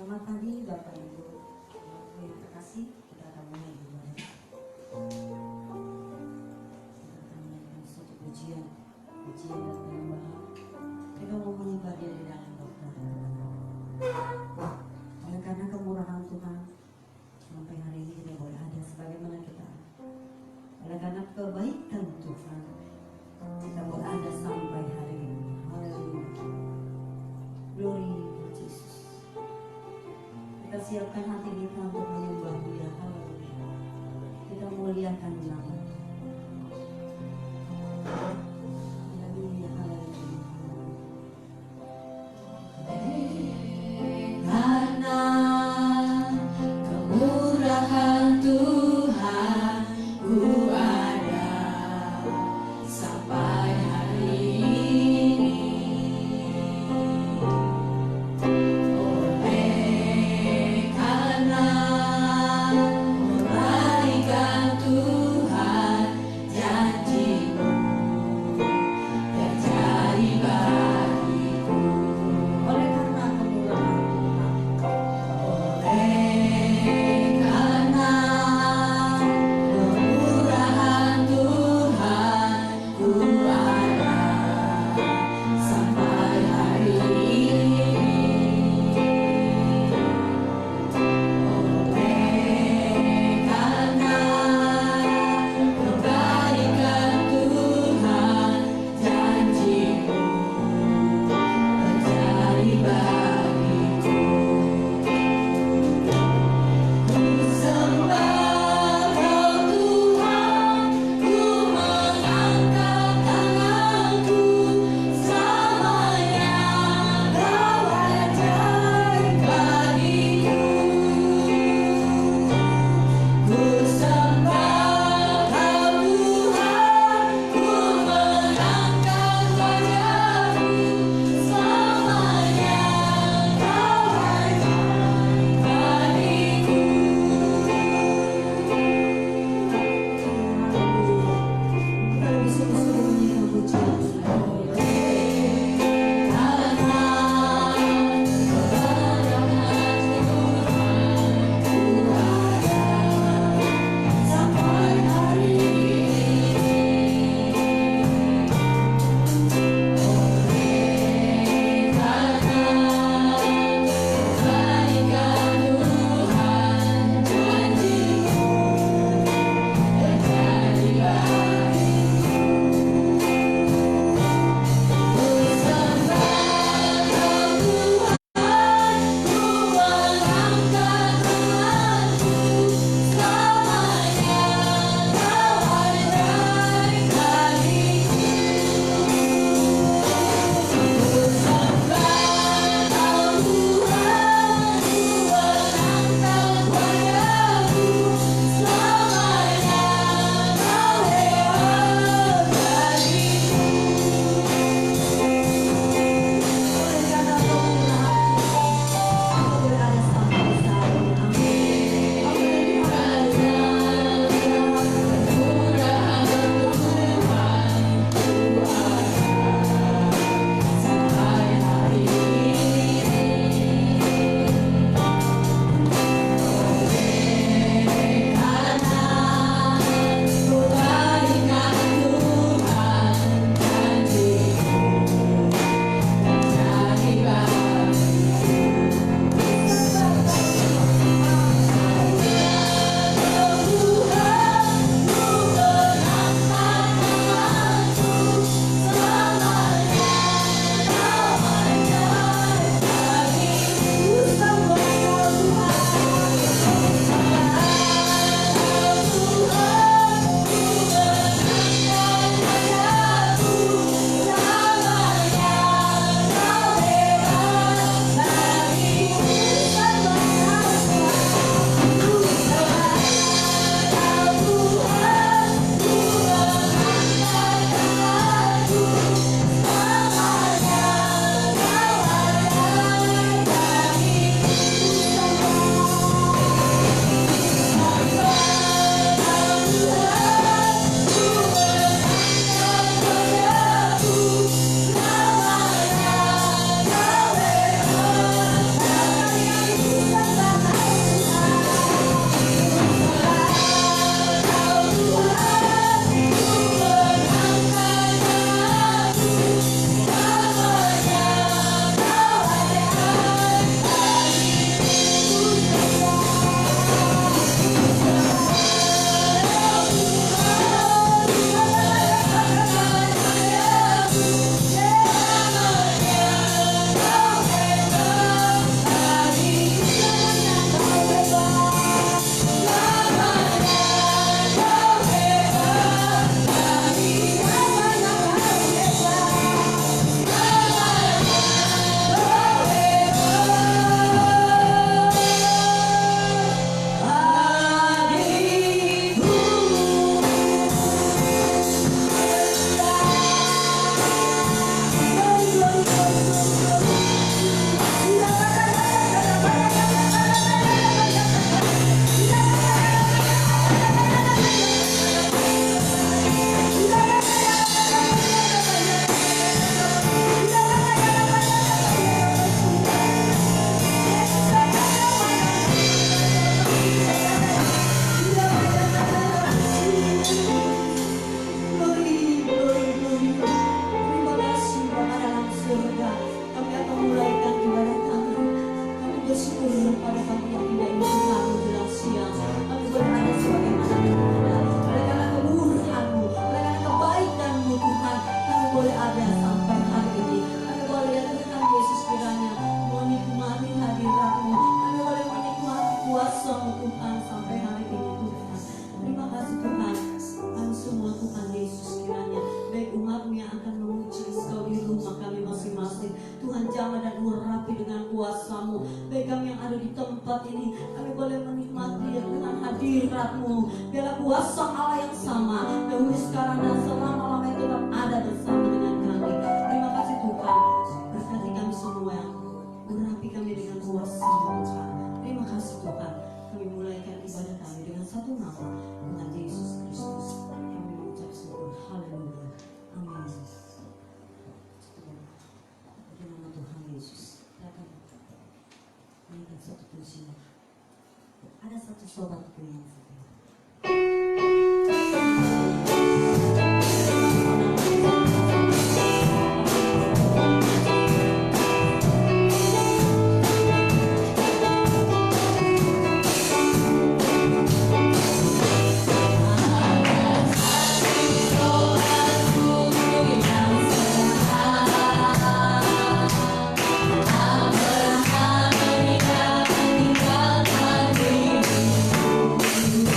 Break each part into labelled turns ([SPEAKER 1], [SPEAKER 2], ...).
[SPEAKER 1] Selamat pagi Bapak Ibu yang terkasih, kita akan mulai ibadah. Kita akan mulai suatu pujian dan penyembahan. Kita mau menyembah Dia di dalam doa. Oleh karena kemurahan Tuhan, sampai hari ini kita boleh ada sebagaimana kita. Oleh karena kebaikan Tuhan, kita boleh ada sampai hari ini. Haleluya. Glory to Jesus. Kita siapkan hati kita untuk menyembah Dia. Haleluya. Kita muliakan nama. Haleluya, haleluya.
[SPEAKER 2] Karena kemurahan Tuhan, ku ada sampai hari ini. Oleh karena kebaikan Tuhan,
[SPEAKER 1] Tuhan jamah dan urapi dengan kuasa-Mu. Baik kami yang ada di tempat ini, kami boleh menikmati dengan hadirat-Mu. Biarlah kuasa Allah yang sama dahulu, sekarang dan selama-lamanya tetap ada bersama dengan kami. Terima kasih Tuhan, berkati kami semua, urapi kami dengan kuasa-Mu Tuhan. Terima kasih Tuhan, kami mulaikan ibadah kami dengan satu nama, dengan Yesus Kristus. Kami mengucap syukur, haleluya, amin. Di nama Tuhan Yesus, silakan naikkan satu pujian. Ada satu sobatku yang setia.
[SPEAKER 2] Abraham meninggalkan dirimu.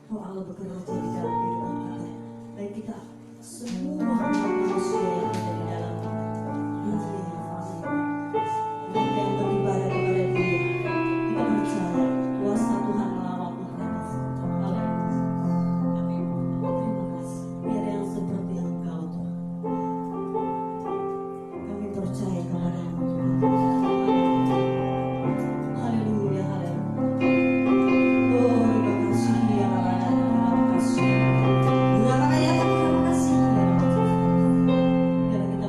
[SPEAKER 1] Oh Allah bekerja di dalam kehidupan kita. Baik kita semua manusia yang ada di dalam kita yang beribadah kepada Dia, kita percaya kuasa Tuhan melawat mereka. Terima kasih. Tiada yang seperti Engkau Tuhan. Kami percaya kepada-Mu Tuhan. Haleluya, haleluya. Oh, terima kasih ya Allah, terima kasih. Terima kasih ya Allah. Terima kasih ya Allah. Biar kita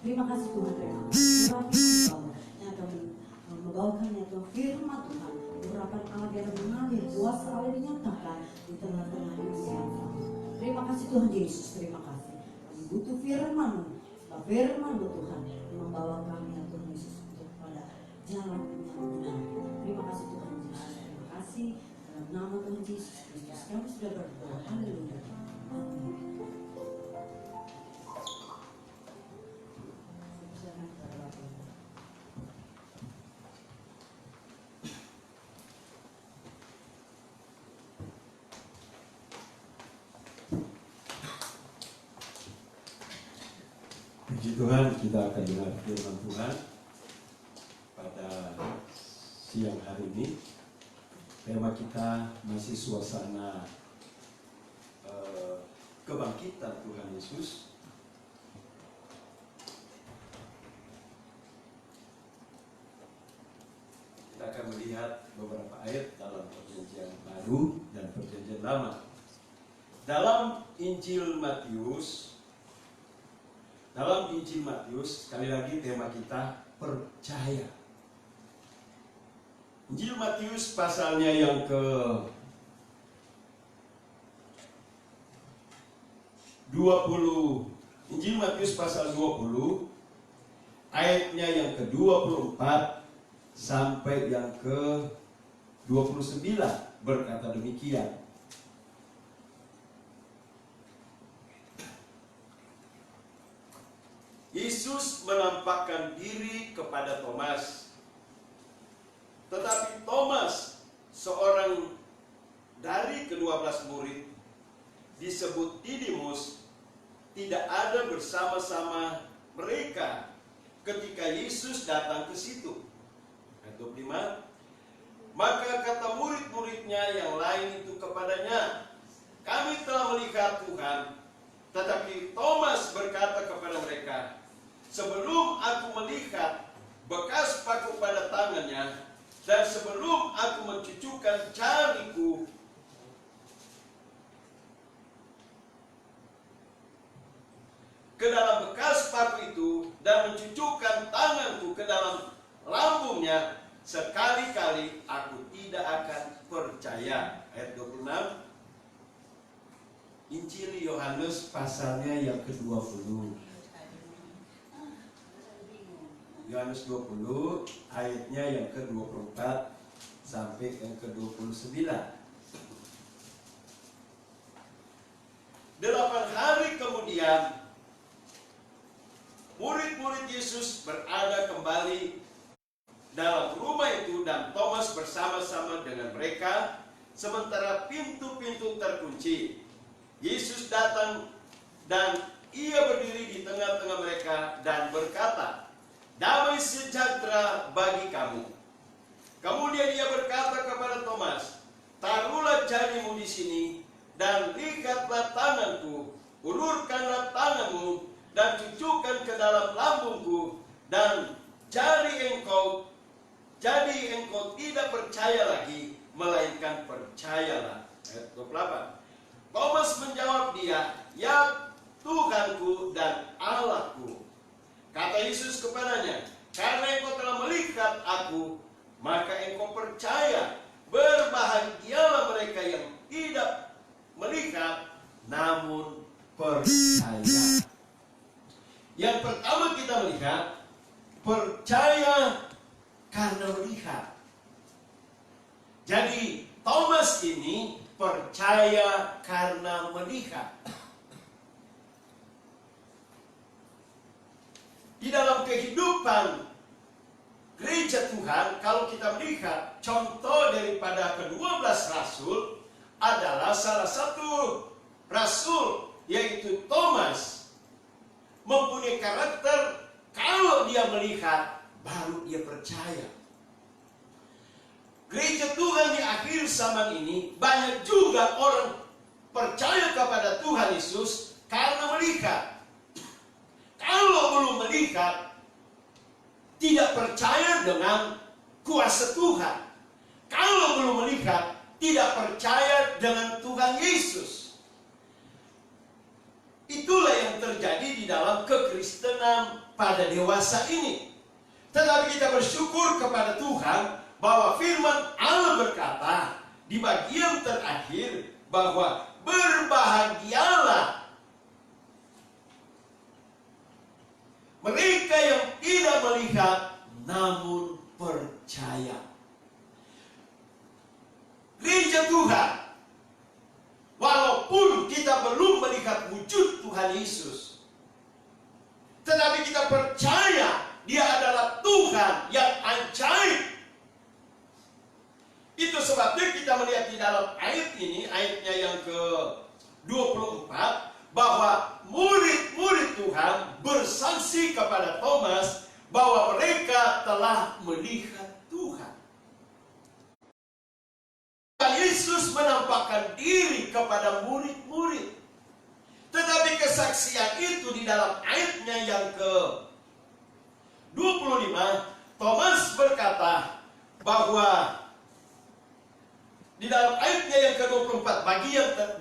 [SPEAKER 1] Terima kasih Tuhan, terima kasih. Tuhan yang akan membawakan ya Tuhan firman Tuhan. Urapan Allah biar mengalir, kuasa Allah dinyatakan di tengah-tengah dunia. Terima kasih Tuhan Yesus, terima kasih. Kami butuh firman-Mu, sebab firman-Mu Tuhan yang membawa kami ya Tuhan Yesus untuk pada jalan yang benar. Terima kasih Tuhan Yesus, terima kasih. Dalam nama Tuhan Yesus Kristus kami sudah berdoa. Haleluya. Amin.
[SPEAKER 3] Puji Tuhan, kita akan dengar firman Tuhan pada siang hari ini. Tema kita masih suasana kebangkitan Tuhan Yesus. Kita akan melihat beberapa ayat dalam Perjanjian Baru dan Perjanjian Lama. Dalam Injil Matius, sekali lagi tema kita percaya. Injil Matius pasalnya yang ke 20. Injil Matius pasal 20 ayatnya yang ke 24 sampai yang ke 29 berkata demikian. Yesus menampakkan diri kepada Thomas. Tetapi Thomas, seorang dari ke-12 murid, disebut Didimus, tidak ada bersama-sama mereka ketika Yesus datang ke situ. Ayat 25. Maka kata murid-muridnya yang lain itu kepadanya, kami telah melihat Tuhan. Tetapi Thomas berkata kepada mereka, sebelum aku melihat bekas paku pada tangannya, dan sebelum aku mencucukkan jariku ke dalam bekas paku itu, dan mencucukkan tanganku ke dalam lambungnya, sekali-kali aku tidak akan percaya. Ayat 26. Injil Yohanes pasalnya yang ke-20. Yohanes 20 ayatnya yang ke-24 sampai yang ke-29. 8 hari kemudian murid-murid Yesus berada kembali dalam rumah itu, dan Thomas bersama-sama dengan mereka sementara pintu-pintu terkunci. Yesus datang dan ia berdiri di tengah-tengah mereka dan berkata, damai sejahtera bagi kamu. Kemudian ia berkata kepada Thomas, taruhlah jarimu di sini dan lihatlah tanganku, ulurkanlah tanganmu dan cucukkan ke dalam lambungku, dan jadi engkau tidak percaya lagi, melainkan percayalah. Ayat 28. Thomas menjawab dia, ya Tuhanku dan Allahku. Kata Yesus kepadanya, karena engkau telah melihat aku, maka engkau percaya. Berbahagialah mereka yang tidak melihat, namun percaya. Yang pertama kita melihat, percaya karena melihat. Jadi Thomas ini percaya karena melihat. Di dalam kehidupan gereja Tuhan, kalau kita melihat contoh daripada ke-12 rasul adalah salah satu rasul, yaitu Thomas, mempunyai karakter kalau dia melihat baru dia percaya. Gereja Tuhan di akhir zaman ini banyak juga orang percaya kepada Tuhan Yesus karena melihat. Kalau belum melihat, tidak percaya dengan kuasa Tuhan. Kalau belum melihat, tidak percaya dengan Tuhan Yesus. Itulah yang terjadi di di dalam kekristenan pada dewasa ini. Tetapi kita bersyukur kepada Tuhan bahwa firman Allah berkata di bagian terakhir bahwa berbahagialah mereka yang tidak melihat namun percaya. Gereja Tuhan, walaupun kita belum melihat wujud Tuhan Yesus, tetapi kita percaya Dia adalah Tuhan yang ajaib. Itu sebabnya kita melihat di dalam ayat ini, ayatnya yang ke-24, bahwa murid-murid Tuhan bersaksi kepada Thomas bahwa mereka telah melihat Tuhan. Yesus menampakkan diri kepada murid-murid. Tetapi kesaksian itu di dalam ayatnya yang ke-25, Thomas berkata bahwa di dalam ayatnya yang ke-24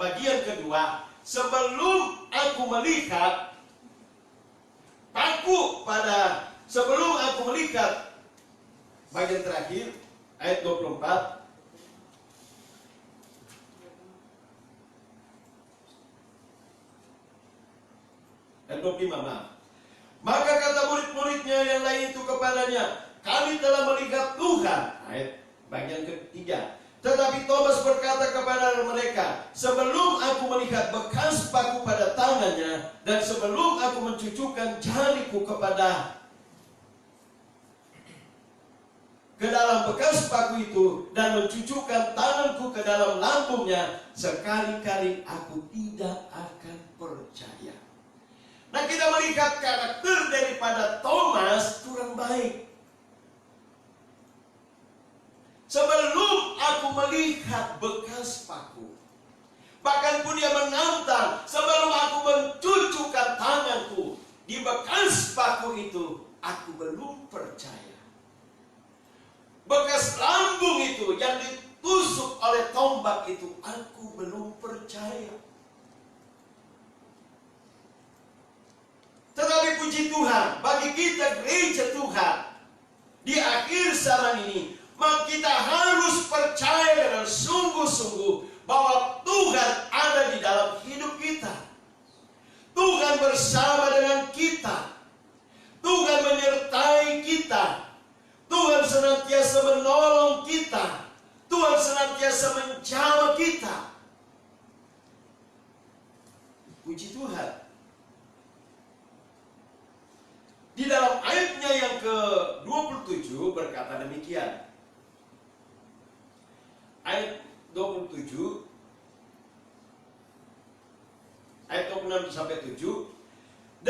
[SPEAKER 3] bagian kedua, sebelum aku melihat bagian terakhir ayat 24, ayat 25, maka kata murid-muridnya yang lain itu kepadanya, kami telah melihat Tuhan. Ayat bagian ketiga. Tetapi Thomas berkata kepada mereka, sebelum aku melihat bekas paku pada tangannya, dan sebelum aku mencucukkan jariku ke dalam bekas paku itu, dan mencucukkan tanganku ke dalam lambungnya, sekali-kali aku tidak akan percaya. Nah, kita melihat karakter daripada Thomas kurang baik. Sebelum aku melihat bekas paku, bahkan pun dia menantang, sebelum aku mencucukkan tanganku di bekas paku itu, aku belum percaya. Bekas lambung itu yang ditusuk oleh tombak itu, aku belum percaya. Tetapi puji Tuhan, bagi kita gereja Tuhan di akhir zaman ini, maka kita harus percaya dengan sungguh-sungguh bahwa Tuhan ada di dalam hidup kita. Tuhan bersama dengan kita. Tuhan menyertai kita. Tuhan senantiasa menolong kita. Tuhan senantiasa menjamah kita. Puji Tuhan. Di dalam ayatnya yang ke-27 berkata demikian. Ayat 27, ayat 26 sampai 7. 8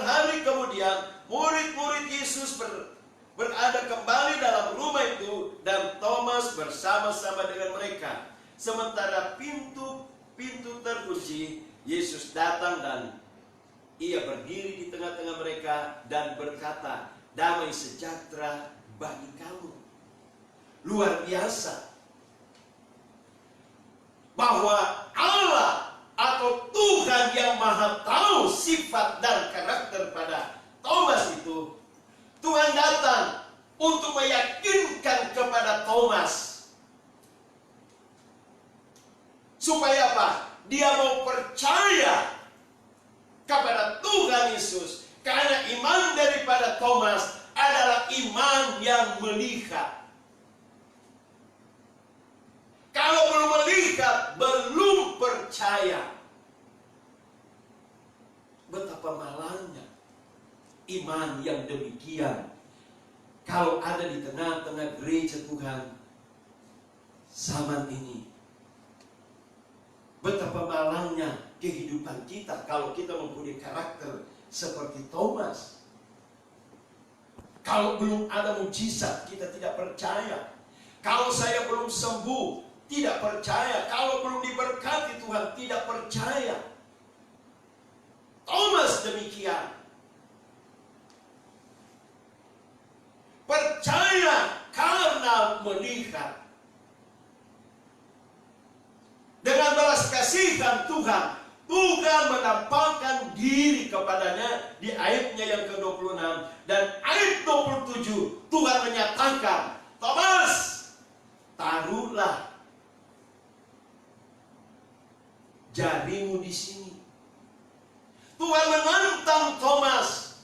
[SPEAKER 3] hari kemudian murid-murid Yesus berada kembali dalam rumah itu, dan Thomas bersama-sama dengan mereka. Sementara pintu terkunci, Yesus datang dan Ia berdiri di tengah-tengah mereka dan berkata, damai sejahtera bagi kamu. Luar biasa bahwa Allah atau Tuhan yang Maha Tahu sifat dan karakter pada Thomas itu, Tuhan datang untuk meyakinkan kepada Thomas supaya apa? Dia mau percaya kepada Tuhan Yesus, karena iman daripada Thomas adalah iman yang melihat. Kalau belum melihat, belum percaya. Betapa malangnya iman yang demikian kalau ada di tengah-tengah gereja Tuhan zaman ini. Betapa malangnya kehidupan kita kalau kita mempunyai karakter seperti Thomas. Kalau belum ada mujizat, kita tidak percaya. Kalau saya belum sembuh, tidak percaya. Kalau belum diberkati Tuhan, tidak percaya. Thomas demikian. Percaya karena melihat. Dengan belas kasihan Tuhan, Tuhan menampakkan diri kepadanya di ayatnya yang ke-26. Dan ayat 27 Tuhan menyatakan, Thomas, taruhlah jarimu di sini. Tuhan menantang Thomas.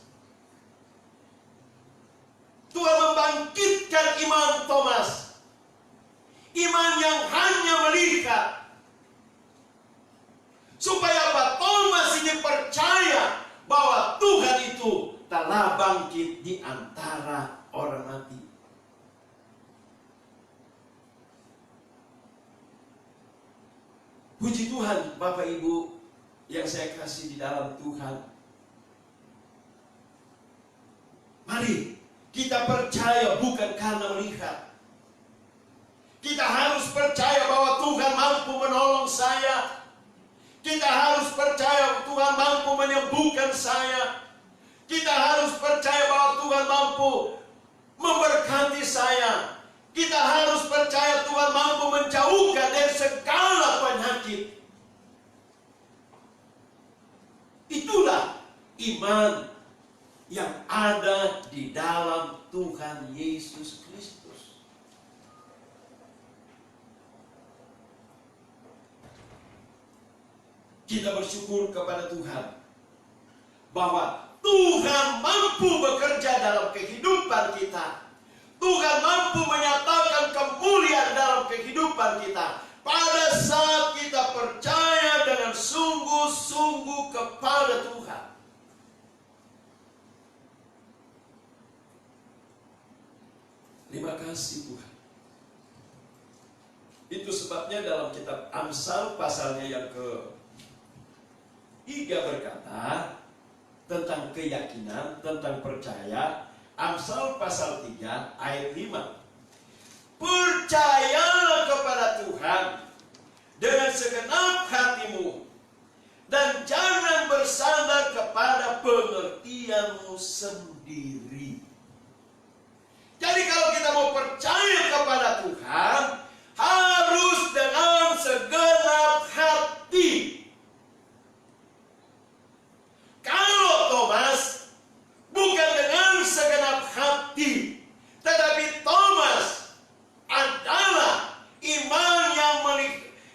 [SPEAKER 3] Tuhan membangkitkan iman Thomas. Iman yang hanya melihat. Supaya apa? Thomas ini percaya bahwa Tuhan itu telah bangkit di antara orang mati. Puji Tuhan, Bapak Ibu yang saya kasih di dalam Tuhan. Mari kita percaya bukan karena melihat. Kita harus percaya bahwa Tuhan mampu menolong saya. Kita harus percaya Tuhan mampu menyembuhkan saya. Kita harus percaya bahwa Tuhan mampu memberkati saya. Kita harus percaya Tuhan mampu menjauhkan dari segala penyakit. Itulah iman yang ada di dalam Tuhan Yesus Kristus. Kita bersyukur kepada Tuhan bahwa Tuhan mampu bekerja dalam kehidupan kita. Tuhan mampu menyatakan kemuliaan dalam kehidupan kita pada saat kita percaya dengan sungguh-sungguh kepada Tuhan. Terima kasih Tuhan. Itu sebabnya dalam kitab Amsal pasalnya yang ke-3 berkata tentang keyakinan, tentang percaya. Amsal pasal 3 ayat 5. Percayalah kepada Tuhan dengan segenap hatimu dan jangan bersandar kepada pengertianmu sendiri. Jadi kalau kita mau percaya kepada Tuhan, harus dengan segenap hati. Kalau Thomas bukan dengan segenap hati, tetapi Thomas adalah iman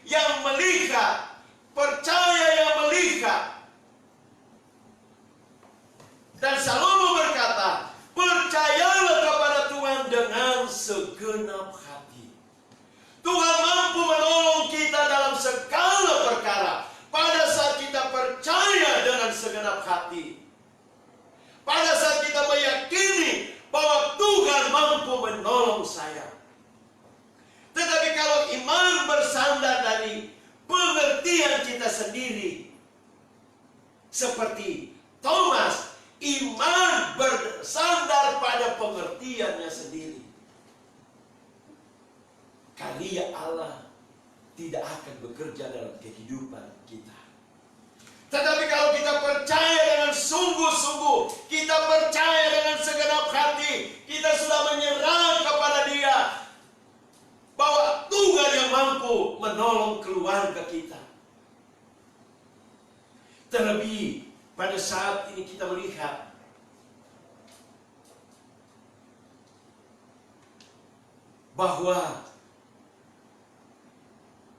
[SPEAKER 3] yang melihat, percaya yang melihat. Dan Salomo berkata, percayalah kepada Tuhan dengan segenap hati. Tuhan mampu menolong kita dalam segala perkara pada saat kita percaya dengan segenap hati. Pada saat kita meyakini bahwa Tuhan mampu menolong saya. Tetapi kalau iman bersandar dari pengertian kita sendiri, seperti Thomas, iman bersandar pada pengertiannya sendiri, karya Allah tidak akan bekerja dalam kehidupan kita. Tetapi kalau kita percaya dengan sungguh-sungguh, kita percaya dengan segenap hati, kita sudah menyerah kepada Dia, bahwa Tuhan yang mampu menolong keluarga kita. Terlebih pada saat ini kita melihat bahwa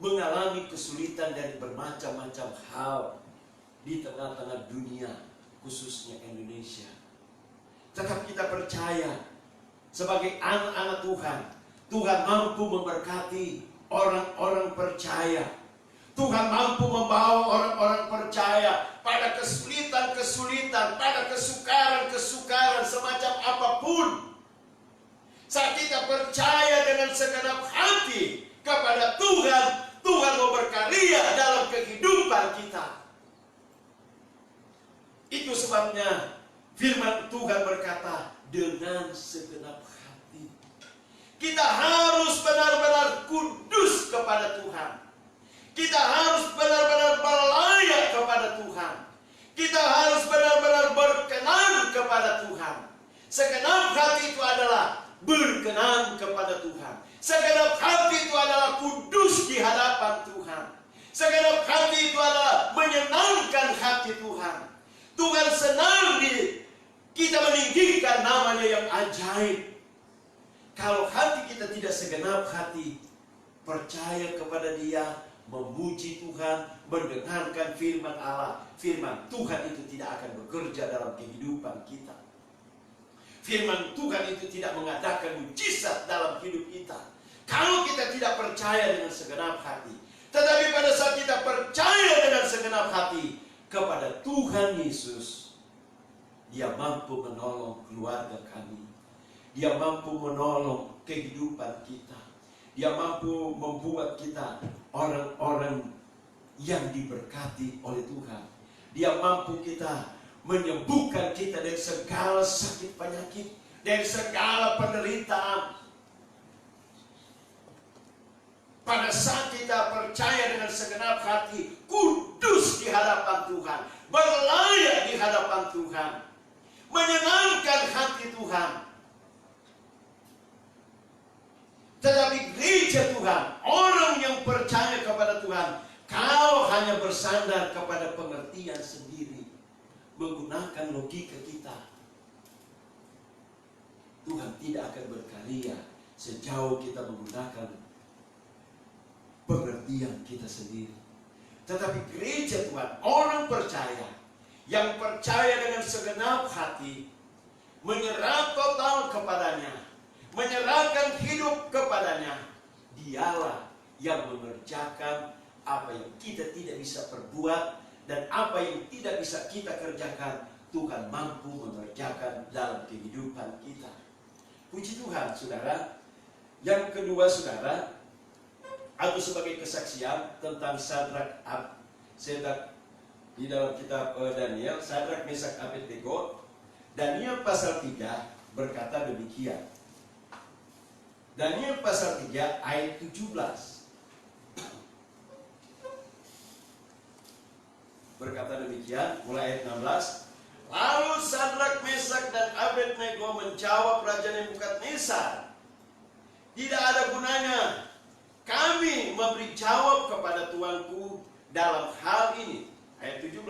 [SPEAKER 3] mengalami kesulitan dari bermacam-macam hal di tengah-tengah dunia, khususnya Indonesia. Tetap kita percaya sebagai anak-anak Tuhan, Tuhan mampu memberkati orang-orang percaya. Tuhan mampu membawa orang-orang percaya pada kesulitan-kesulitan, pada kesukaran-kesukaran semacam apapun. Saat kita percaya dengan segenap hati kepada Tuhan, Tuhan mau berkarya dalam kehidupan kita. Itu sebabnya firman Tuhan berkata, dengan segenap hati. Kita harus benar-benar kudus kepada Tuhan. Kita harus benar-benar berlayak kepada Tuhan. Kita harus benar-benar berkenan kepada Tuhan. Segenap hati itu adalah berkenan kepada Tuhan. Segenap hati itu adalah kudus di hadapan Tuhan. Segenap hati itu adalah menyenangkan hati Tuhan. Tuhan senang kita meninggikan namanya yang ajaib. Kalau hati kita tidak segenap hati, percaya kepada Dia, memuji Tuhan, mendengarkan firman Allah, firman Tuhan itu tidak akan bekerja dalam kehidupan kita. Firman Tuhan itu tidak mengadakan mujizat dalam hidup kita kalau kita tidak percaya dengan segenap hati. Tetapi pada saat kita percaya dengan segenap hati kepada Tuhan Yesus, Dia mampu menolong keluarga kami. Dia mampu menolong kehidupan kita. Dia mampu membuat kita orang-orang yang diberkati oleh Tuhan. Dia mampu menyembuhkan kita dari segala sakit penyakit, dari segala penderitaan. Pada saat kita percaya dengan segenap hati, kudus di hadapan Tuhan, berlayak di hadapan Tuhan, menyenangkan hati Tuhan. Tetapi gereja Tuhan, orang yang percaya kepada Tuhan, kalau hanya bersandar kepada pengertian sendiri, menggunakan logika kita, Tuhan tidak akan berkarya sejauh kita menggunakan pengertian kita sendiri. Tetapi gereja Tuhan, orang percaya, yang percaya dengan segenap hati, menyerah total kepadanya, menyerahkan hidup kepadanya, Dialah yang mengerjakan apa yang kita tidak bisa perbuat, dan apa yang tidak bisa kita kerjakan, Tuhan mampu mengerjakan dalam kehidupan kita. Puji Tuhan, saudara. Yang kedua, saudara, atau sebagai kesaksian tentang Sadrak di dalam kitab Daniel, Sadrak, Mesak, Abednego. Daniel pasal 3 berkata demikian. Daniel pasal 3 ayat 17 berkata demikian, mulai ayat 16. Lalu Sadrak, Mesak, dan Abednego menjawab Raja Nebukadnezar, tidak ada gunanya kami memberi jawab kepada tuanku dalam hal ini. Ayat 17.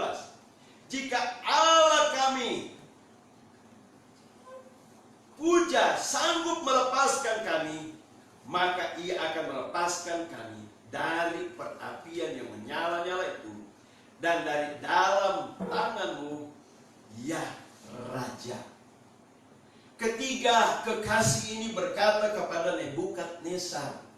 [SPEAKER 3] Jika Allah kami puja sanggup melepaskan kami, maka Ia akan melepaskan kami dari perapian yang menyala-nyala itu, dan dari dalam tanganmu, ya Raja. Ketiga kekasih ini berkata kepada Nebukadnezar,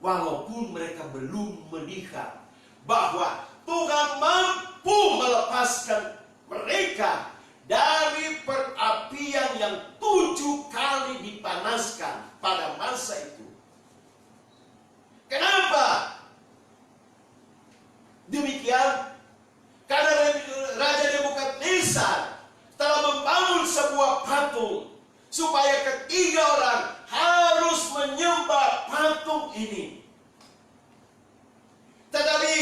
[SPEAKER 3] walaupun mereka belum melihat bahwa Tuhan mampu melepaskan mereka dari perapian yang 7 kali dipanaskan pada masa itu. Kenapa demikian? Karena Raja Nebukadnezar telah membangun sebuah patung supaya ketiga orang harus menyembah patung ini. Tetapi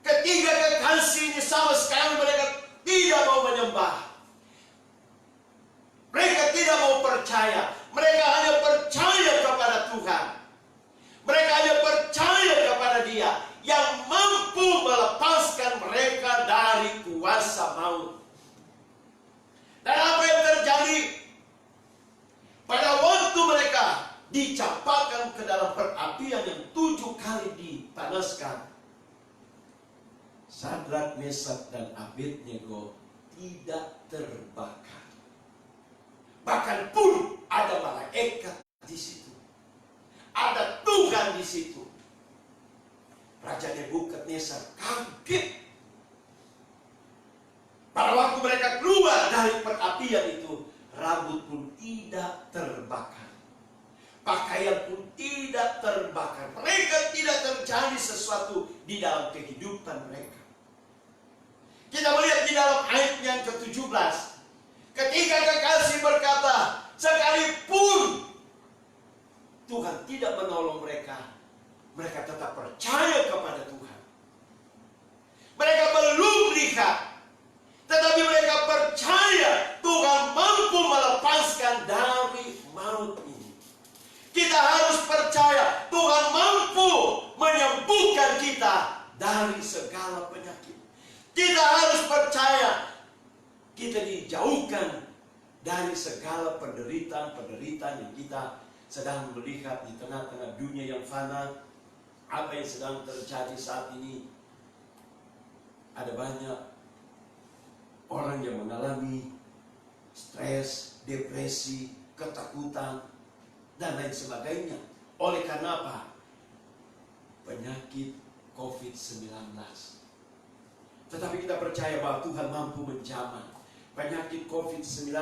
[SPEAKER 3] ketiga kekasih ini sama sekali mereka tidak mau menyembah. Mereka tidak mau percaya. Mereka hanya percaya kepada Tuhan. Mereka hanya percaya kepada Dia yang mampu melepaskan mereka dari kuasa maut. Dan apa yang terjadi? Pada waktu mereka dicampakkan ke dalam perapian yang 7 kali dipanaskan, Sadrak, Mesak, dan Abednego tidak terbakar. Bahkan pun ada malaikat di situ. Ada Tuhan di situ. Raja Nebukadnezar kaget. Pada waktu mereka keluar dari perapian itu, rambut pun tidak terbakar. Pakaian pun tidak terbakar. Mereka tidak terjadi sesuatu di dalam kehidupan mereka. Kita melihat di dalam ayat yang ke-17. Ketika kekasih berkata, sekalipun Tuhan tidak menolong mereka, mereka tetap percaya kepada Tuhan. Mereka belum lihat, tetapi mereka percaya Tuhan mampu melepaskan dari maut ini. Kita harus percaya Tuhan mampu menyembuhkan kita dari segala penyakit. Kita harus percaya Kita dijauhkan dari segala penderitaan yang kita sedang melihat di tengah-tengah dunia yang fana. Apa yang sedang terjadi saat ini? Ada banyak orang yang mengalami stres, depresi, ketakutan, dan lain sebagainya. Oleh karena apa? Penyakit COVID-19. Tetapi kita percaya bahwa Tuhan mampu menjamah penyakit COVID-19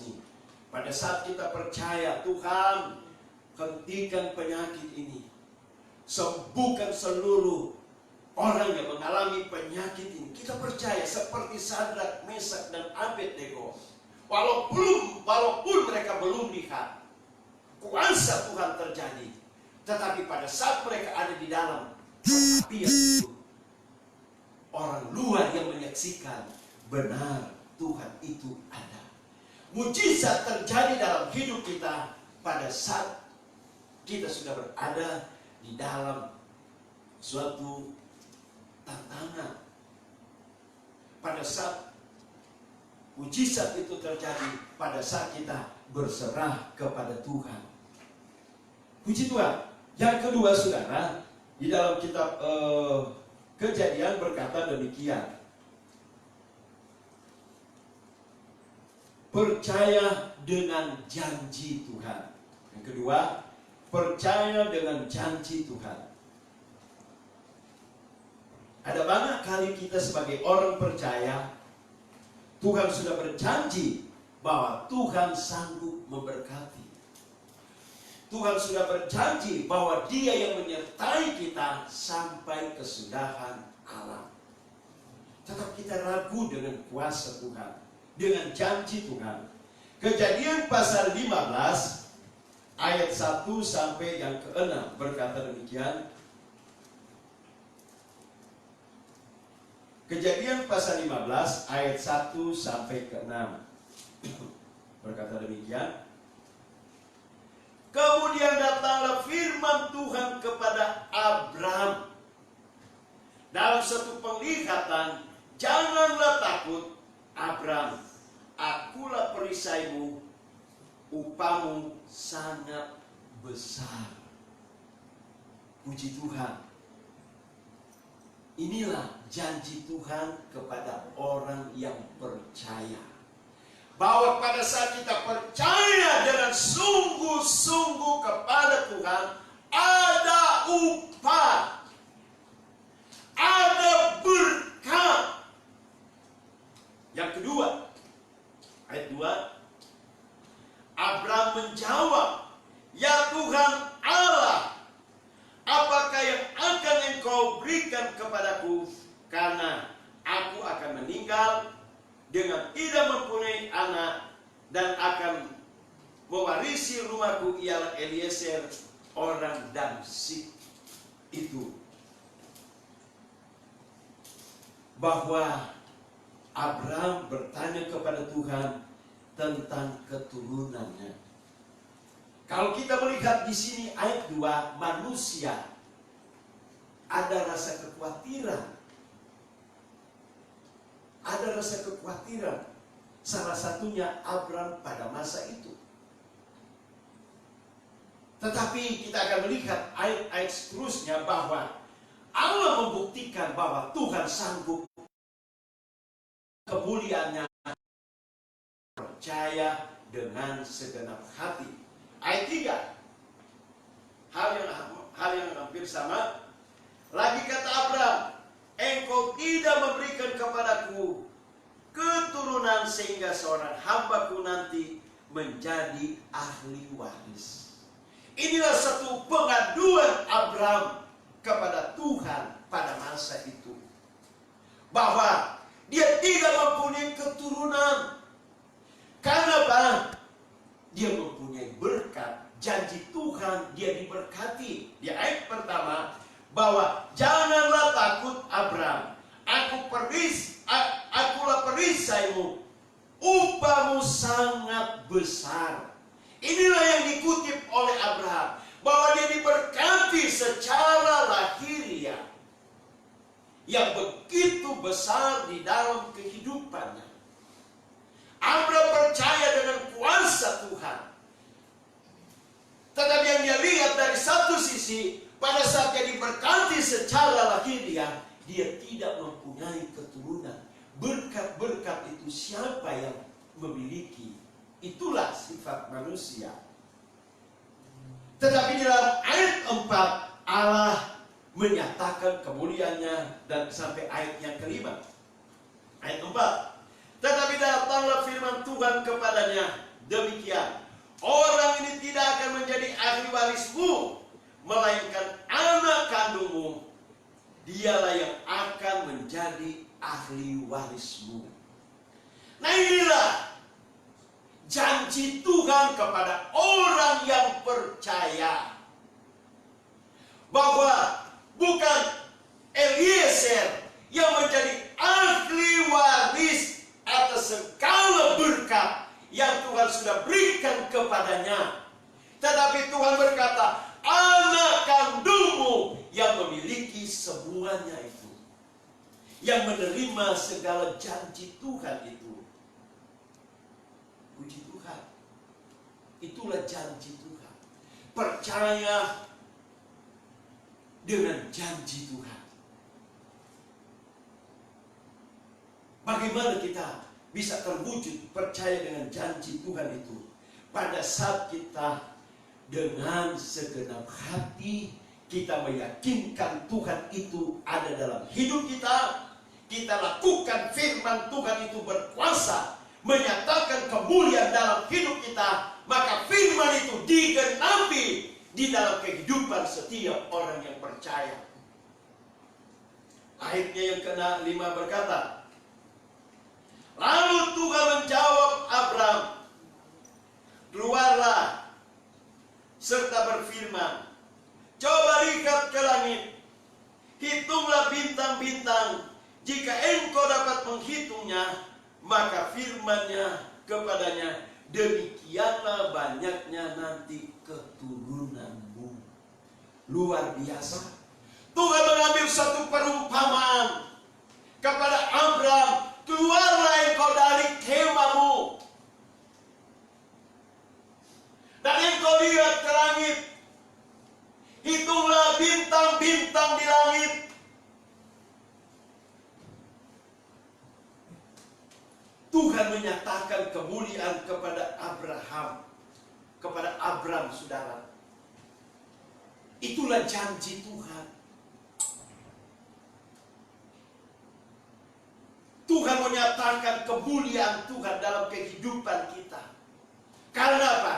[SPEAKER 3] ini. Pada saat kita percaya, Tuhan hentikan penyakit ini, sembuhkan seluruh orang yang mengalami penyakit ini. Kita percaya seperti Sadrak, Mesak, dan Abednego. Walaupun mereka belum lihat kuasa Tuhan terjadi, tetapi pada saat mereka ada di dalam apian itu, orang luar yang menyaksikan benar Tuhan itu ada. Mujizat terjadi dalam hidup kita pada saat kita sudah berada di dalam suatu tantangan. Pada saat mujizat itu terjadi pada saat kita berserah kepada Tuhan. Puji Tuhan. Yang kedua, saudara, di dalam kitab Kejadian berkata demikian. Percaya dengan janji Tuhan. Yang kedua, percaya dengan janji Tuhan. Ada banyak kali kita sebagai orang percaya, Tuhan sudah berjanji bahwa Tuhan sanggup memberkati. Tuhan sudah berjanji bahwa Dia yang menyertai kita sampai kesudahan alam. Tetapi kita ragu dengan kuasa Tuhan, dengan janji Tuhan. Kejadian pasal 15 ayat 1 sampai yang ke-6 berkata demikian. Kejadian pasal 15 ayat 1 sampai ke-6 berkata demikian. Kemudian datanglah firman Tuhan kepada Abram dalam satu penglihatan, janganlah takut Abram, akulah perisaimu, upamu sangat besar. Puji Tuhan. Inilah janji Tuhan kepada orang yang percaya. Bahwa pada saat kita percaya dengan sungguh-sungguh kepada Tuhan, ada upah, ada berkat. Yang kedua, ayat 2, Abram menjawab, ya Tuhan Allah, apakah yang akan Engkau berikan kepadaku? Karena aku akan meninggal dengan tidak mempunyai anak, dan akan mewarisi rumahku ialah Eliezer orang Damsyik itu. Bahwa Abram bertanya kepada Tuhan tentang keturunannya. Kalau kita melihat di sini ayat 2, manusia ada rasa kekhawatiran. Ada rasa kekhawatiran. Salah satunya Abram pada masa itu. Tetapi kita akan melihat ayat-ayat seterusnya bahwa Allah membuktikan bahwa Tuhan sanggup, kemuliaannya, percaya dengan segenap hati. Ayat 3, hal yang hampir sama. Lagi kata Abram, Engkau tidak memberikan kepadaku keturunan sehingga seorang hambaku nanti menjadi ahli waris. Inilah satu pengaduan Abram kepada Tuhan pada masa itu. Bahwa dia tidak mempunyai keturunan. Karena apa? Dia mempunyai berkat. Janji Tuhan, dia diberkati. Di ayat pertama, bahwa janganlah takut Abram, akulah perisaimu, upahmu sangat besar. Inilah yang dikutip oleh Abraham, bahwa dia diberkati secara lahiriah yang begitu besar di dalam kehidupannya. Abraham percaya dengan kuasa Tuhan. Tetapi yang dia lihat dari satu sisi, pada saat dia diberkati secara lahiriah, dia tidak mempunyai keturunan. Berkat-berkat itu siapa yang memiliki? Itulah sifat manusia. Tetapi dalam ayat 4, Allah menyatakan kemuliaannya, dan sampai ayat yang kelima. Ayat 4. Tetapi datanglah firman Tuhan kepadanya demikian, orang ini tidak akan menjadi ahli warismu, melainkan anak kandungmu, dialah yang akan menjadi ahli warismu. Nah, inilah janji Tuhan kepada orang yang percaya, bahwa bukan Eliezer yang menjadi ahli waris atas segala berkat yang Tuhan sudah berikan kepadanya, tetapi Tuhan berkata, anak kandungmu yang memiliki semuanya itu, yang menerima segala janji Tuhan itu. Puji Tuhan. Itulah janji Tuhan. Percaya dengan janji Tuhan. Bagaimana kita bisa terwujud percaya dengan janji Tuhan itu? Pada saat kita dengan segenap hati kita meyakinkan Tuhan itu ada dalam hidup kita, kita lakukan firman Tuhan itu berkuasa, menyatakan kemuliaan dalam hidup kita, maka firman itu digenapi di dalam kehidupan setiap orang yang percaya. Akhirnya yang ke-5 berkata, lalu Tuhan menjawab Abraham, keluarlah serta berfirman, coba lihat ke langit, hitunglah bintang-bintang, jika engkau dapat menghitungnya. Maka firman-Nya kepadanya, demikianlah banyaknya nanti keturunanmu. Luar biasa. Tuhan mengambil satu perumpamaan kepada Abraham, keluarlah engkau dari kemahmu, dan engkau lihat ke langit, hitunglah bintang-bintang di langit. Tuhan menyatakan kemuliaan kepada Abraham, saudara. Itulah janji Tuhan. Tuhan menyatakan kemuliaan Tuhan dalam kehidupan kita. Karena apa?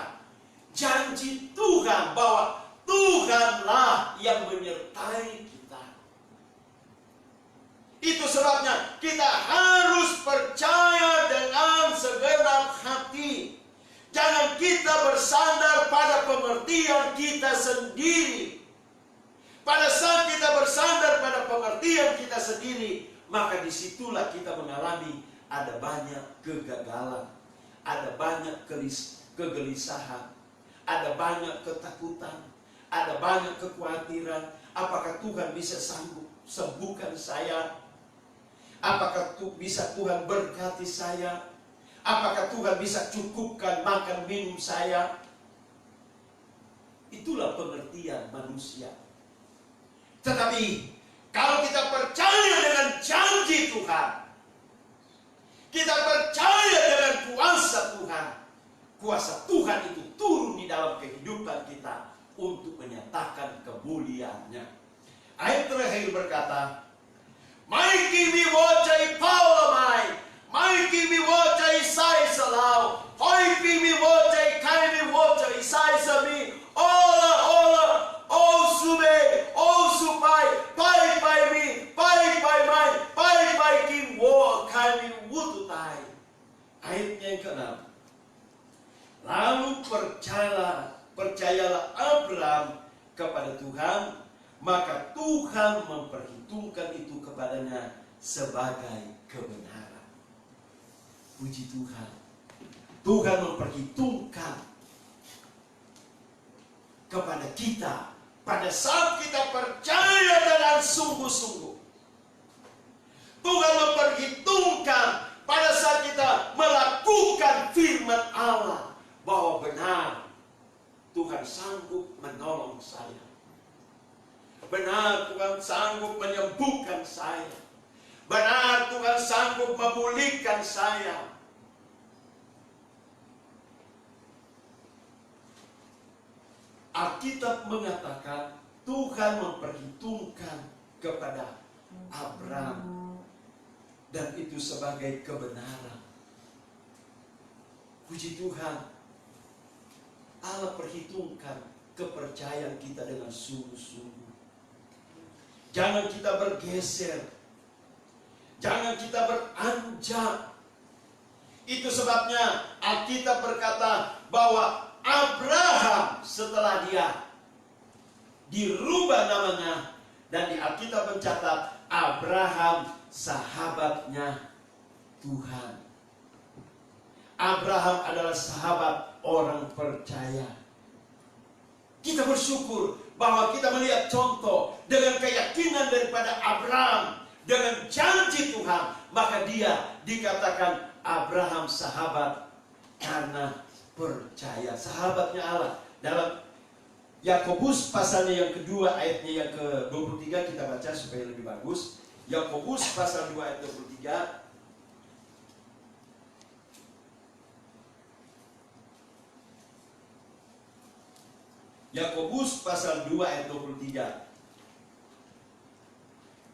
[SPEAKER 3] Janji Tuhan bahwa Tuhanlah yang menyertai kita. Itu sebabnya kita harus percaya dengan segenap hati. Jangan kita bersandar pada pengertian kita sendiri. Pada saat kita bersandar pada pengertian kita sendiri, maka disitulah kita mengalami ada banyak kegagalan, ada banyak kegelisahan, ada banyak ketakutan, ada banyak kekhawatiran. Apakah Tuhan bisa sanggup sembuhkan saya? Apakah bisa Tuhan berkati saya? Apakah Tuhan bisa cukupkan makan minum saya? Itulah pengertian manusia. Tetapi kalau kita percaya dengan janji Tuhan, kita percaya dengan kuasa Tuhan, kuasa Tuhan itu turun di dalam kehidupan kita untuk menyatakan kemuliaannya. Ayat terakhir berkata, Maiki mi wajai paulamai, maiki mi wajai sai salau, hoipi mi wajai kai mi wajai sai sami, ola ola, o sube, o supai, pai pai mi, pai pai mai, pai pai kim wo kai mi wututai. Ayatnya yang ke-6. Lalu percayalah Abraham kepada Tuhan, maka Tuhan memperhitungkan itu kepadanya sebagai kebenaran. Puji Tuhan. Tuhan memperhitungkan kepada kita pada saat kita percaya dengan sungguh-sungguh. Tuhan memperhitungkan pada saat kita melakukan Tuhan sanggup menyembuhkan saya. Benar Tuhan sanggup memulihkan saya. Alkitab mengatakan Tuhan memperhitungkan kepada Abraham, dan itu sebagai kebenaran. Puji Tuhan, Allah perhitungkan kepercayaan kita dengan sungguh-sungguh. Jangan kita bergeser, jangan kita beranjak. Itu sebabnya Alkitab berkata bahwa Abraham setelah dia dirubah namanya, dan di Alkitab mencatat Abraham sahabatnya Tuhan. Abraham adalah sahabat orang percaya. Kita bersyukur bahwa kita melihat contoh dengan keyakinan daripada Abraham, dengan janji Tuhan, maka dia dikatakan Abraham sahabat karena percaya. Sahabatnya Allah. Dalam Yakobus pasalnya yang kedua ayatnya yang ke-23 kita baca supaya lebih bagus. Yakobus pasal 2 ayat 23. Yakobus pasal 2 ayat 23.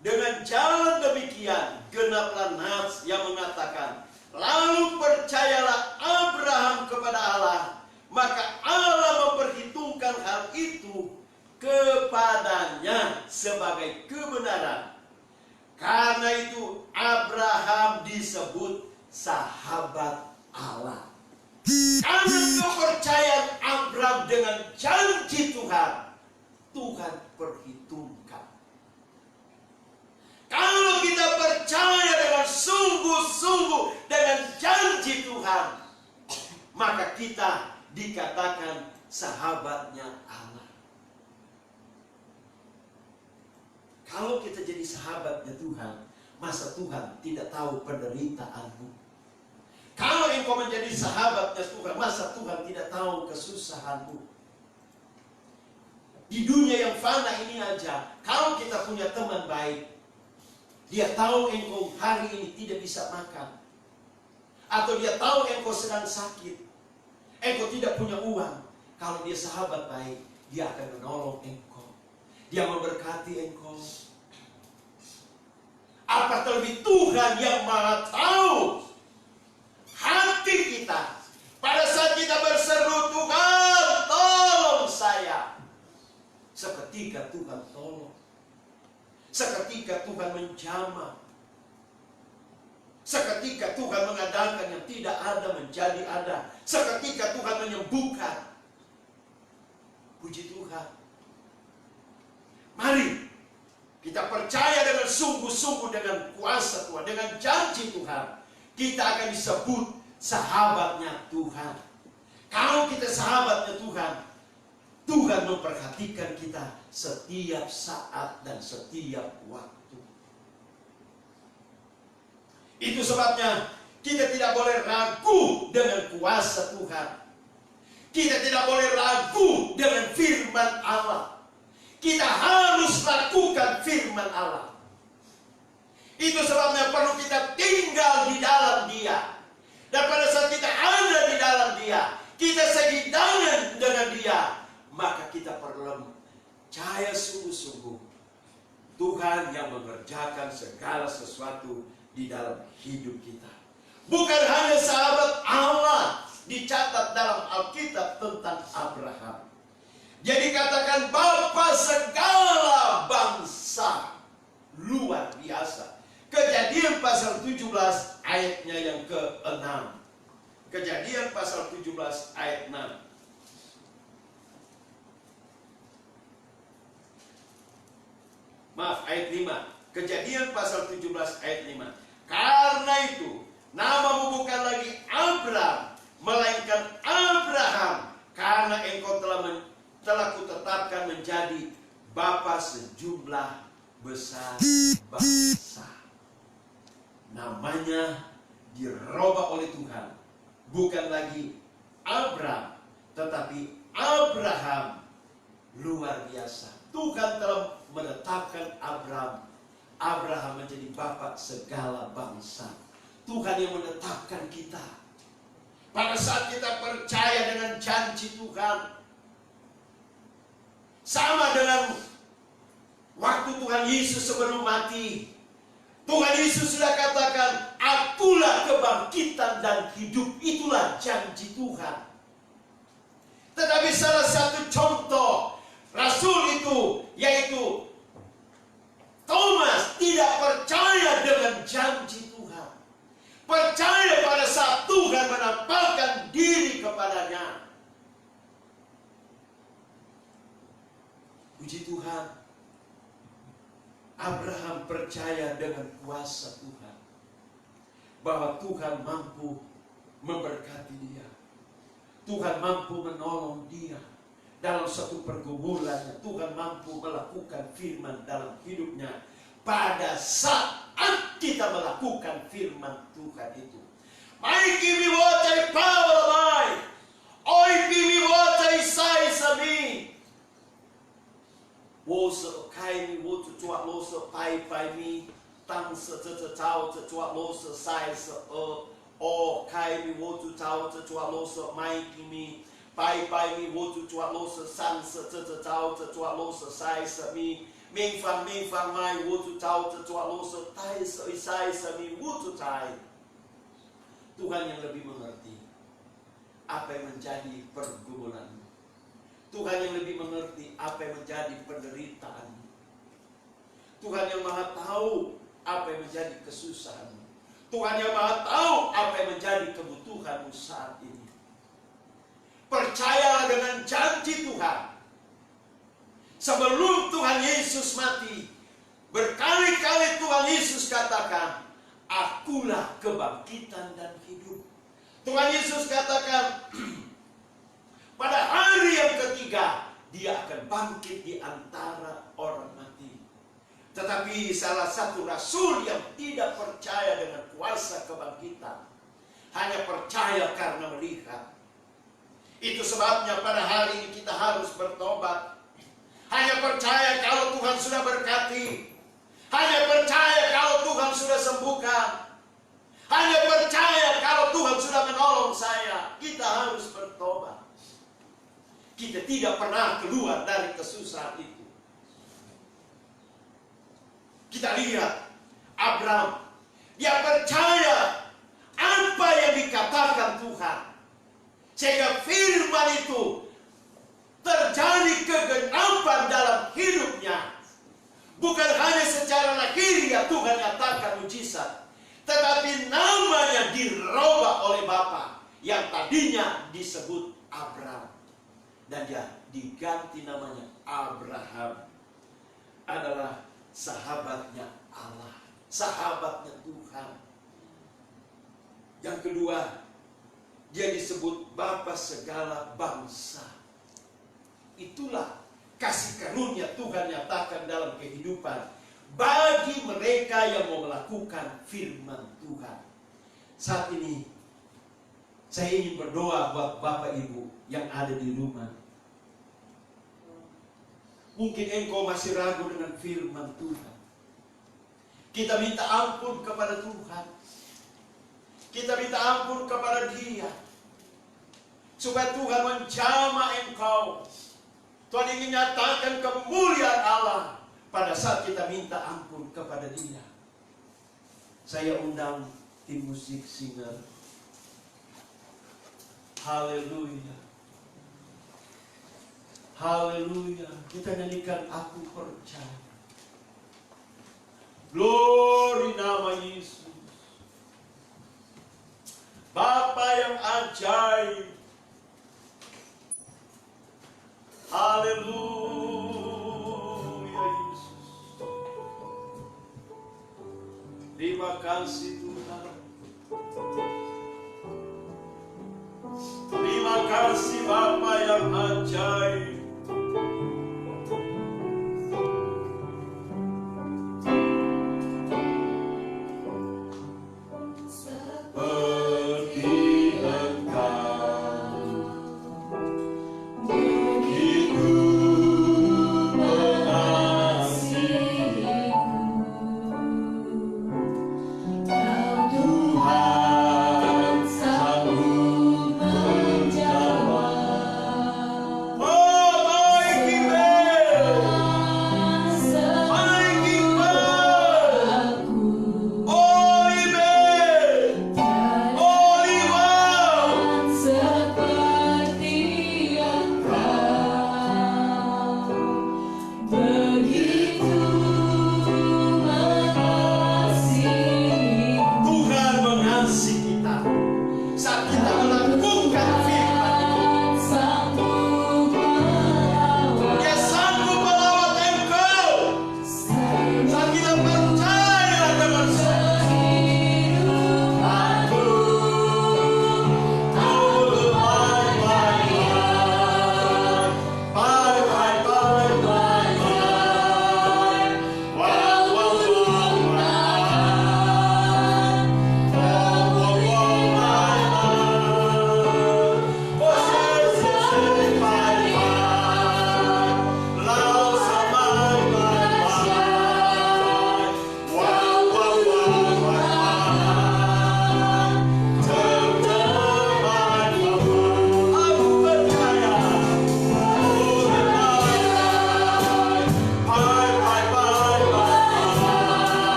[SPEAKER 3] Dengan jalan demikian genaplah nas yang mengatakan, lalu percayalah Abraham kepada Allah, maka Allah memperhitungkan hal itu kepadanya sebagai kebenaran. Karena itu Abraham disebut sahabat Allah. Karena kepercayaan Abraham dengan janji Tuhan, Tuhan perhitungkan. Kalau kita percaya dengan sungguh-sungguh dengan janji Tuhan, maka kita dikatakan sahabatnya Allah. Kalau kita jadi sahabatnya Tuhan, masa Tuhan tidak tahu penderitaanmu? Kalau engkau menjadi sahabatnya Tuhan, masa Tuhan tidak tahu kesusahanmu? Di dunia yang fana ini aja, kalau kita punya teman baik, dia tahu engkau hari ini tidak bisa makan, atau dia tahu engkau sedang sakit, engkau tidak punya uang. Kalau dia sahabat baik, dia akan menolong engkau, dia memberkati engkau. Apa terlebih Tuhan yang Maha tahu hati kita pada saat kita berseru, Tuhan tolong saya. Seketika Tuhan tolong. Seketika Tuhan menjamah. Seketika Tuhan mengadakan yang tidak ada menjadi ada. Seketika Tuhan menyembuhkan. Puji Tuhan. Mari kita percaya dengan sungguh-sungguh dengan kuasa Tuhan, dengan janji Tuhan. Kita akan disebut sahabatnya Tuhan. Kalau kita sahabatnya Tuhan, Tuhan memperhatikan kita setiap saat dan setiap waktu. Itu sebabnya kita tidak boleh ragu dengan kuasa Tuhan. Kita tidak boleh ragu dengan firman Allah. Kita harus lakukan firman Allah. Itu sebabnya perlu kita tinggal di dalam Dia. Dan pada saat kita ada di dalam Dia, kita sehidangan dengan Dia, maka kita perlu percaya sungguh-sungguh Tuhan yang mengerjakan segala sesuatu di dalam hidup kita. Bukan hanya sahabat Allah dicatat dalam Alkitab tentang Abraham. Jadi katakan Bapa segala bangsa, luar biasa. Kejadian pasal 17 ayatnya yang ke-6. Kejadian pasal 17 ayat 6. Maaf, ayat 5. Kejadian pasal 17 ayat 5. Karena itu namamu bukan lagi Abram, melainkan Abraham, karena engkau telah kutetapkan menjadi bapa sejumlah besar bangsa. Namanya dirubah oleh Tuhan. Bukan lagi Abram, tetapi Abraham. Luar biasa. Tuhan telah menetapkan Abraham menjadi bapak segala bangsa. Tuhan yang menetapkan kita. Pada saat kita percaya dengan janji Tuhan, sama dengan waktu Tuhan Yesus sebelum mati, Tuhan Yesus sudah katakan, akulah kebangkitan dan hidup. Itulah janji Tuhan. Tetapi salah satu contoh Rasul itu, yaitu Thomas, tidak percaya dengan janji Tuhan. Percaya pada saat Tuhan menampakkan diri kepadanya. Puji Tuhan, Abraham percaya dengan kuasa Tuhan, bahwa Tuhan mampu memberkati dia. Tuhan mampu menolong dia dalam suatu pergumulannya. Tuhan mampu melakukan firman dalam hidupnya pada saat kita melakukan firman Tuhan itu. Mai kimi wotai Paul mai, oi kimi wotai sai sami. Wo se kai mi wo tu tua lo se pai mi, tang se te tao te tua lo se sai se o kai mi wo tu tao te tua lo se mai kimi. Pai mi wo tu tua lo se san se te tao te tua lo se sai se mi. Ming fang mai wo tu tao te tua lo se tai se sai se mi wo tu tai. Tuhan yang lebih mengerti apa yang menjadi pergumulan. Tuhan yang lebih mengerti apa yang menjadi penderitaan. Tuhan yang maha tahu apa yang menjadi kesusahan. Tuhan yang maha tahu apa yang menjadi kebutuhanmu saat ini. Percayalah dengan janji Tuhan. Sebelum Tuhan Yesus mati, berkali-kali Tuhan Yesus katakan, akulah kebangkitan dan hidup. Tuhan Yesus katakan, pada hari yang ketiga, dia akan bangkit di antara orang mati. Tetapi salah satu rasul yang tidak percaya dengan kuasa kebangkitan, hanya percaya karena melihat. Itu sebabnya pada hari ini kita harus bertobat. Hanya percaya kalau Tuhan sudah berkati. Hanya percaya kalau Tuhan sudah sembuhkan. Hanya percaya kalau Tuhan sudah menolong saya. Kita harus bertobat. Kita tidak pernah keluar dari kesusahan itu. Kita lihat Abraham, dia percaya apa yang dikatakan Tuhan, sehingga firman itu terjadi kegenapan dalam hidupnya. Bukan hanya secara lahiriah Tuhan nyatakan mujizat, tetapi namanya dirubah oleh Bapa yang tadinya disebut Abraham, dan dia diganti namanya Abraham. Adalah sahabatnya Allah, sahabatnya Tuhan. Yang kedua, dia disebut Bapa segala bangsa. Itulah kasih karunia Tuhan nyatakan dalam kehidupan bagi mereka yang mau melakukan firman Tuhan. Saat ini saya ingin berdoa buat Bapak Ibu yang ada di rumah. Mungkin engkau masih ragu dengan firman Tuhan. Kita minta ampun kepada Tuhan. Kita minta ampun kepada Dia, supaya Tuhan menjamah engkau. Tuhan ingin nyatakan kemuliaan Allah pada saat kita minta ampun kepada Dia. Saya undang tim musik singer. Haleluya. Haleluya. Kita nyanyikan Aku Percaya. Glory nama Yesus. Bapa yang ajaib. Haleluya Yesus. Terima kasih Tuhan. Terima kasih Bapa yang ajaib.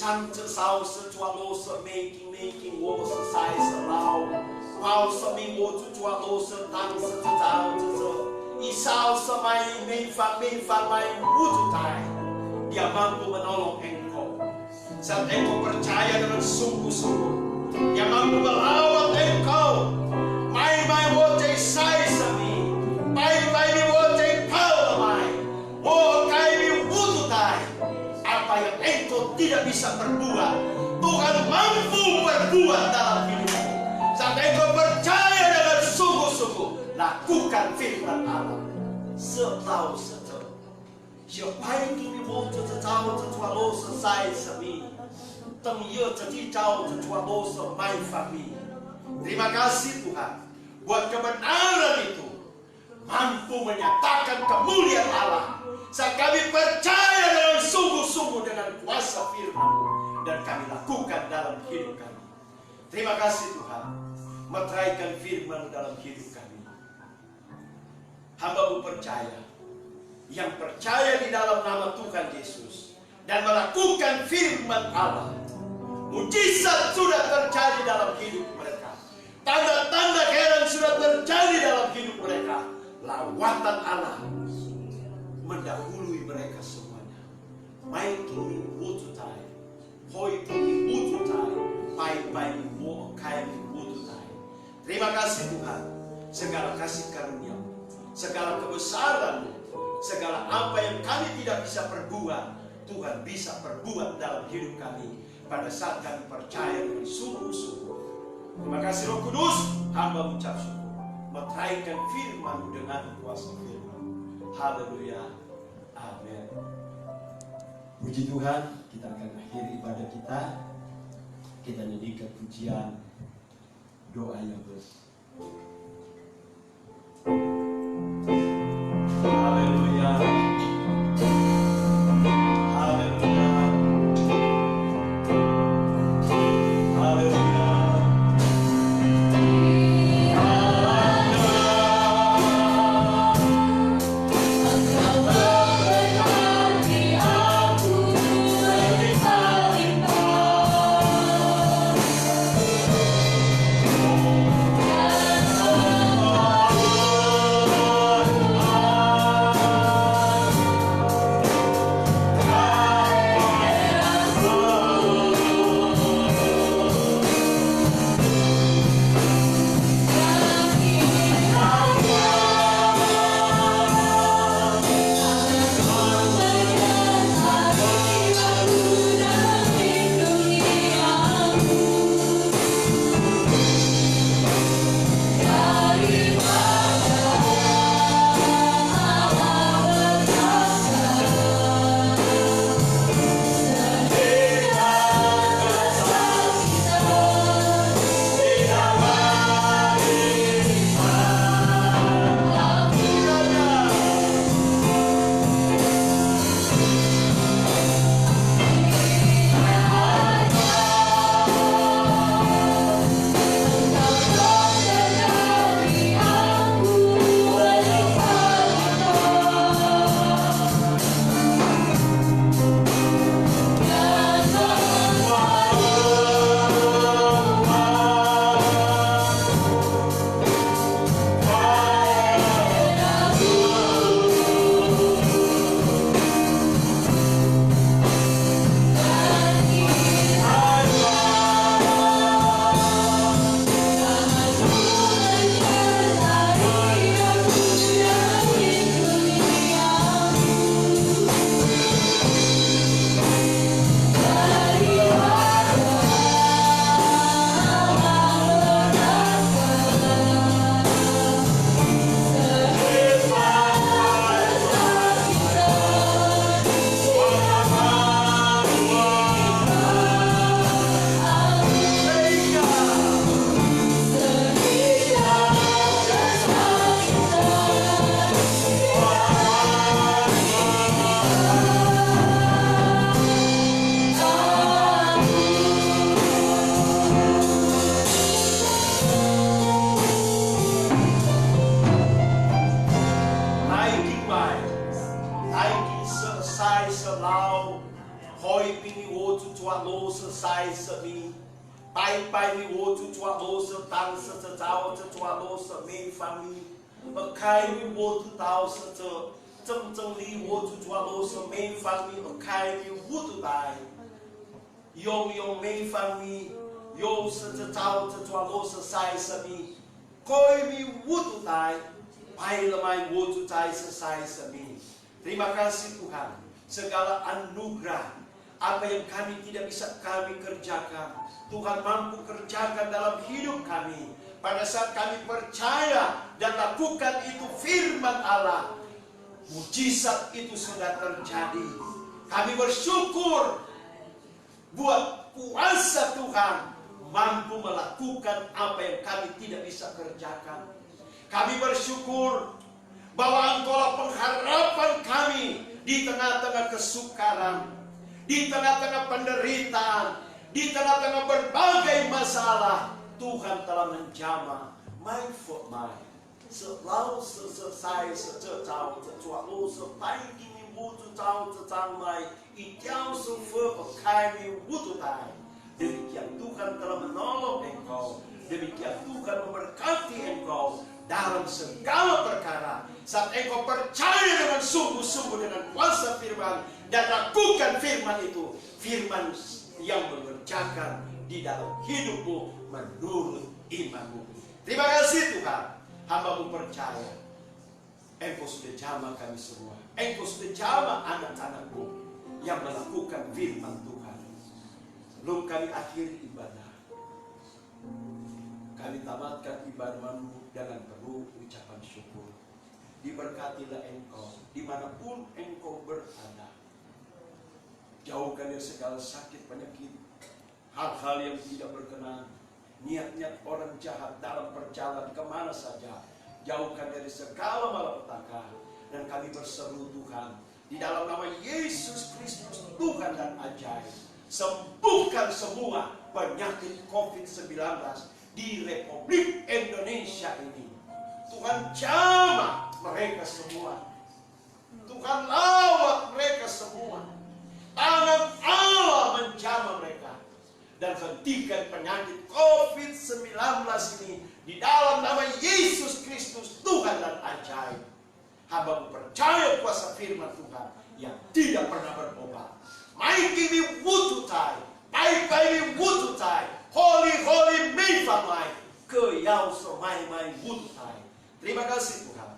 [SPEAKER 3] Chăm cho sao sự chua lô sự making wo sự sai sự lao Wow sự mình wo chu chua lô sự tăng sự chu chao chu chu I sao sự may may wo chu tai Dia mampu menolong engkau saat engkau percaya dengan sungguh-sungguh Dia mampu merawat engkau Mai wo cai sai sami Mai mi wo cai pau mai Wo kai mi wo chu tai Apa yang engkau tidak bisa perbuat, Tuhan mampu perbuat dalam hidupmu. Saat engkau percaya dengan sungguh-sungguh, lakukan firman Allah. Setahu setahu, siapa yang kini mau tertawa tertua selesai semi, tengye terticau tertua semai fami. Terima kasih Tuhan, buat kebenaran itu mampu menyatakan kemuliaan Allah. Saat kami percaya dengan sungguh-sungguh dengan kuasa firman dan kami lakukan dalam hidup kami. Terima kasih Tuhan, meteraikan firman dalam hidup kami. Hamba-Mu percaya, yang percaya di dalam nama Tuhan Yesus dan melakukan firman Allah, mujizat sudah terjadi dalam hidup mereka. Tanda-tanda heran sudah terjadi dalam hidup mereka. Lawatan Allah mendahului mereka semuanya. Maiki wututai, hoiki wututai, pai kai wututai. Terima kasih Tuhan, segala kasih karunia-Mu, segala kebesaran-Mu, segala apa yang kami tidak bisa perbuat, Tuhan bisa perbuat dalam hidup kami pada saat kami percaya dengan sungguh-sungguh. Terima kasih Roh Kudus, hamba mengucap syukur, meteraikan firman-Mu dengan kuasa firman. Haleluya. Amin. Puji Tuhan, kita akan akhiri ibadah kita. Kita nyanyikan pujian doa yang Haleluya. Haleluya. Haleluya.
[SPEAKER 2] Oh
[SPEAKER 3] tu tua lo selesai semi. Pai mi wo tu tua lo setang setau tua lo semi fami. Kai mi wo tu tau sete. Zeng li wo tu tua lo semi fami. Kai mi wo tu tai. Yong mei fami. Yo setau tua lo selesai semi. Koi mi wo tu tai. Pai lemai wo tu tai selesai semi. Terima kasih Tuhan. Segala anugerah, apa yang kami tidak bisa kami kerjakan, Tuhan mampu kerjakan dalam hidup kami. Pada saat kami percaya dan lakukan itu firman Allah, mujizat itu sudah terjadi. Kami bersyukur buat kuasa Tuhan mampu melakukan apa yang kami tidak bisa kerjakan. Kami bersyukur bahwa Engkaulah pengharapan kami di tengah-tengah kesukaran, di tengah-tengah penderitaan, di tengah-tengah berbagai masalah. Tuhan telah menjamah my foot my. Selalu selesai sejauh sesuatu sebaik ini butuh tahu tentang my. Ijau sufer kami butuh tahu. Demikian Tuhan telah menolong engkau. Demikian Tuhan memberkati engkau dalam segala perkara. Saat engkau percaya dengan sungguh-sungguh dengan kuasa firman dan lakukan firman itu, firman yang mengerjakan di dalam hidupmu menurut imanmu. Terima kasih Tuhan. Hamba-Mu percaya engkau sudah jamah kami semua. Engkau sudah jamah anak-anak-Mu yang melakukan firman Tuhan. Sebelum kami akhiri ibadah, kami tamatkan ibadah-Mu dengan penuh ucapan syukur. Diberkatilah engkau dimanapun engkau berada. Jauhkan dari segala sakit penyakit, hal-hal yang tidak berkenan, niat-niat orang jahat dalam perjalanan kemana saja. Jauhkan dari segala malapetaka. Dan kami berseru Tuhan, di dalam nama Yesus Kristus Tuhan dan ajaib, sembuhkan semua penyakit COVID-19 di Republik Indonesia ini. Tuhan jamah mereka semua. Tuhan lawat mereka semua. Tangan Allah menjamah mereka. Dan hentikan penyakit COVID-19 ini di dalam nama Yesus Kristus Tuhan dan ajaib. Hamba percaya kuasa firman Tuhan yang tidak pernah berobat. Maiki mi wututai, pai mi wututai, holy mi famai, ke yau somai mai wututai. Terima kasih Tuhan.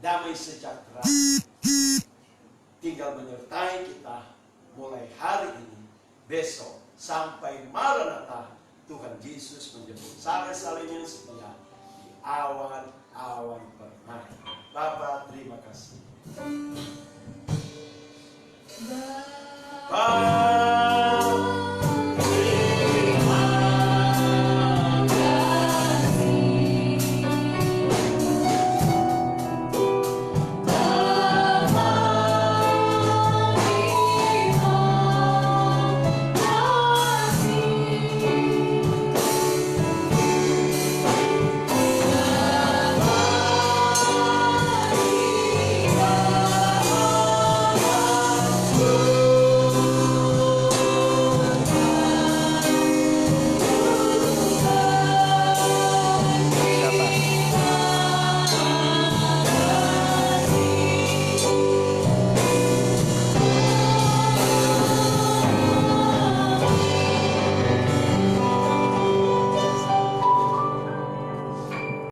[SPEAKER 3] Damai sejahtera tinggal menyertai kita mulai hari ini, besok sampai Maranatha. Tuhan Yesus menjemput saling yang setia di awan-awan permai. Bapa, terima kasih. Bapa.